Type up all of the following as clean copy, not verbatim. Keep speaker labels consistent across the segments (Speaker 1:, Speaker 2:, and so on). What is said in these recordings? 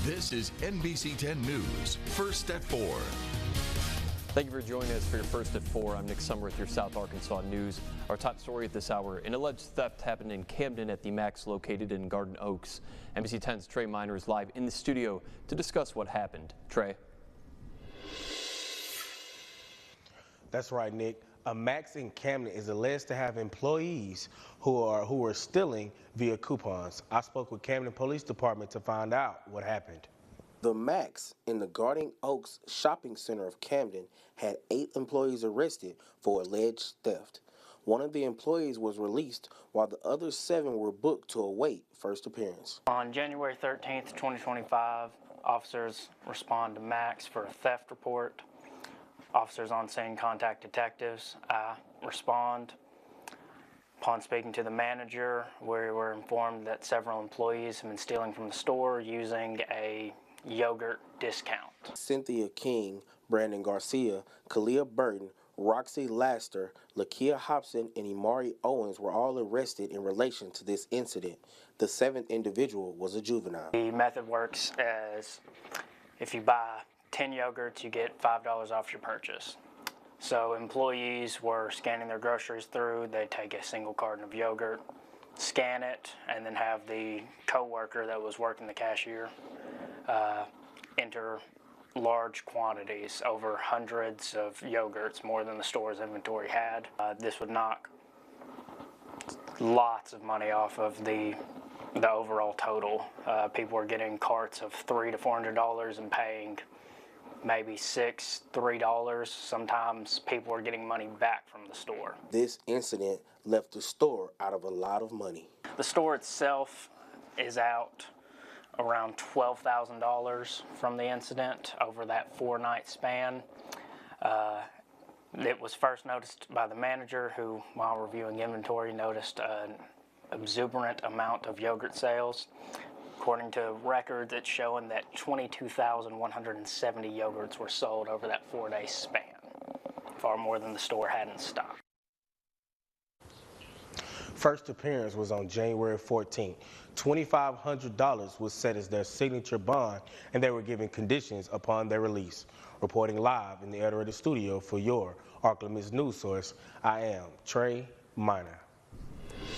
Speaker 1: This is NBC 10 News, First at 4.
Speaker 2: Thank you for joining us for your First at 4. I'm Nick Summer with your South Arkansas News. Our top story at this hour, an alleged theft happened in Camden at the Max located in Garden Oaks. NBC 10's Trey Miner is live in the studio to discuss what happened. Trey.
Speaker 3: That's right, Nick. A Max in Camden is alleged to have employees who are stealing via coupons. I spoke with Camden Police Department to find out what happened. The Max in the Garden Oaks Shopping Center of Camden had 8 employees arrested for alleged theft. One of the employees was released while the other 7 were booked to await first appearance.
Speaker 4: On January 13th, 2025, officers respond to Max for a theft report. Officers on scene contact detectives. I respond. Upon speaking to the manager, we were informed that several employees have been stealing from the store using a yogurt discount. Cynthia King, Brandon Garcia, Kalia Burton, Roxy Laster, Lakia Hobson, and Imari Owens were all arrested in relation to this incident. The 7th individual was a juvenile. The method works as if you buy 10 yogurts, you get $5 off your purchase. So employees were scanning their groceries through. They take a single carton of yogurt, scan it, and then have the co-worker that was working the cashier enter large quantities, over hundreds of yogurts, more than the store's inventory had. This would knock lots of money off of the overall total. People were getting carts of $300 to $400 and paying maybe $3. Sometimes people were getting money back from the store. This incident left the store out of a lot of money. The store itself is out around $12,000 from the incident over that 4-night span. It was first noticed by the manager who, while reviewing inventory, noticed an exuberant amount of yogurt sales. According to records, it's showing that 22,170 yogurts were sold over that 4-day span, far more than the store had in stock. First appearance was on January 14th. $2,500 was set as their signature bond, and they were given conditions upon their release. Reporting live in the El Dorado studio for your ArkLaMiss News Source, I am Trey Miner.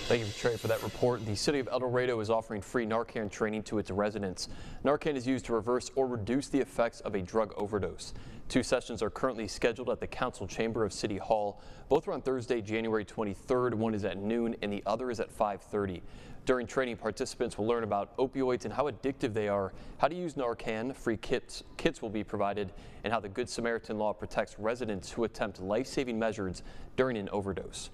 Speaker 2: Thank you, Trey, for that report. The city of El Dorado is offering free Narcan training to its residents. Narcan is used to reverse or reduce the effects of a drug overdose. 2 sessions are currently scheduled at the council chamber of City Hall. Both are on Thursday, January 23rd. One is at noon and the other is at 5:30. During training, participants will learn about opioids and how addictive they are, how to use Narcan, free kits will be provided, and how the Good Samaritan law protects residents who attempt life-saving measures during an overdose.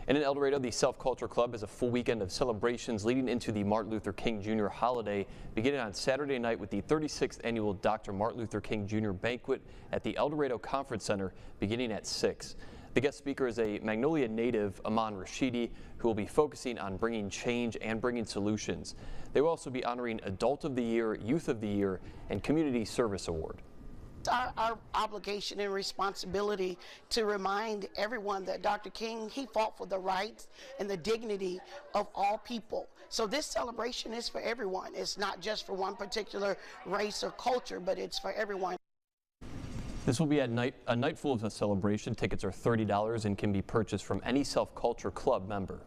Speaker 2: And in El Dorado, the Self Culture Club has a full weekend of celebrations leading into the Martin Luther King Jr. holiday, beginning on Saturday night with the 36th annual Dr. Martin Luther King Jr. banquet at the El Dorado Conference Center beginning at 6. The guest speaker is a Magnolia native, Aman Rashidi, who will be focusing on bringing change and bringing solutions. They will also be honoring Adult of the Year, Youth of the Year, and Community Service Award.
Speaker 5: It's our obligation and responsibility to remind everyone that Dr. King, he fought for the rights and the dignity of all people. So this celebration is for everyone. It's not just for one particular race or culture, but it's for everyone.
Speaker 2: This will be a night full of a celebration. Tickets are $30 and can be purchased from any Self Culture Club member.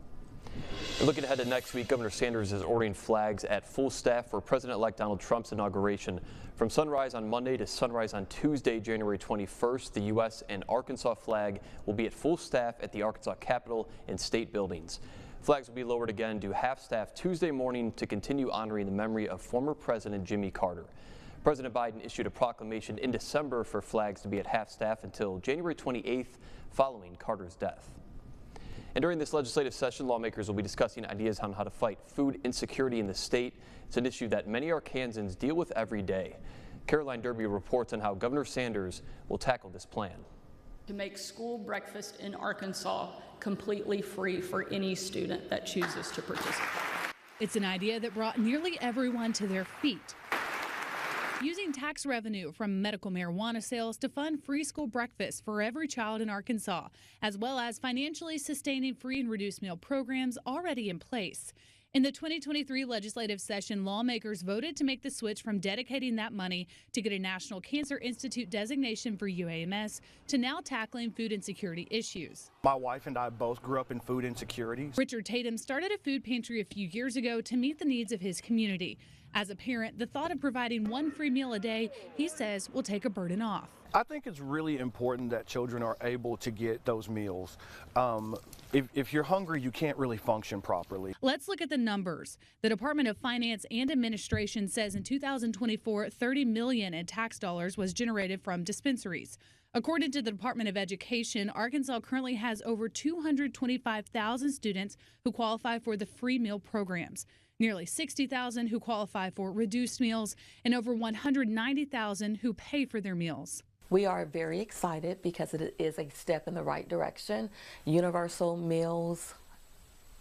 Speaker 2: And looking ahead to next week, Governor Sanders is ordering flags at full staff for President-elect Donald Trump's inauguration. From sunrise on Monday to sunrise on Tuesday, January 21st, the U.S. and Arkansas flag will be at full staff at the Arkansas Capitol and state buildings. Flags will be lowered again to half-staff Tuesday morning to continue honoring the memory of former President Jimmy Carter. President Biden issued a proclamation in December for flags to be at half-staff until January 28th, following Carter's death. And during this legislative session, lawmakers will be discussing ideas on how to fight food insecurity in the state. It's an issue that many Arkansans deal with every day. Caroline Derby reports on how Governor Sanders will tackle this plan.
Speaker 6: To make school breakfast in Arkansas completely free for any student that chooses to participate.
Speaker 7: It's an idea that brought nearly everyone to their feet. Using tax revenue from medical marijuana sales to fund free school breakfast for every child in Arkansas, as well as financially sustaining free and reduced meal programs already in place. In the 2023 legislative session, lawmakers voted to make the switch from dedicating that money to get a National Cancer Institute designation for UAMS to now tackling food insecurity issues.
Speaker 8: My wife and I both grew up in food insecurity.
Speaker 7: Richard Tatum started a food pantry a few years ago to meet the needs of his community. As a parent, the thought of providing one free meal a day, he says, will take a burden off.
Speaker 8: I think it's really important that children are able to get those meals. If you're hungry, you can't really function properly.
Speaker 7: Let's look at the numbers. The Department of Finance and Administration says in 2024, $30 million in tax dollars was generated from dispensaries. According to the Department of Education, Arkansas currently has over 225,000 students who qualify for the free meal programs, nearly 60,000 who qualify for reduced meals, and over 190,000 who pay for their meals.
Speaker 9: We are very excited because it is a step in the right direction. Universal meals,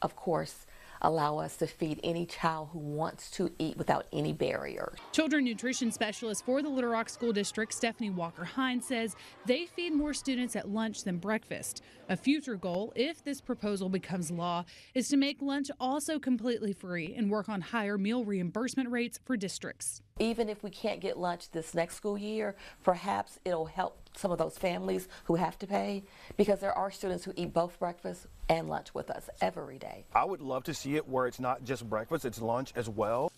Speaker 9: of course, allow us to feed any child who wants to eat without any barrier.
Speaker 7: Children nutrition specialist for the Little Rock School District, Stephanie Walker-Hines, says they feed more students at lunch than breakfast. A future goal, if this proposal becomes law, is to make lunch also completely free and work on higher meal reimbursement rates for districts.
Speaker 9: Even if we can't get lunch this next school year, perhaps it'll help some of those families who have to pay, because there are students who eat both breakfast and lunch with us every day.
Speaker 8: I would love to see it where it's not just breakfast, it's lunch as well.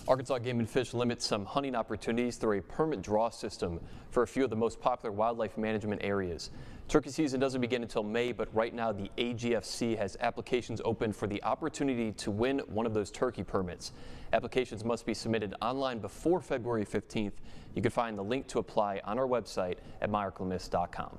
Speaker 2: Arkansas Game and Fish limits some hunting opportunities through a permit draw system for a few of the most popular wildlife management areas. Turkey season doesn't begin until May, but right now the AGFC has applications open for the opportunity to win one of those turkey permits. Applications must be submitted online before February 15th. You can find the link to apply on our website at myarkansas.com.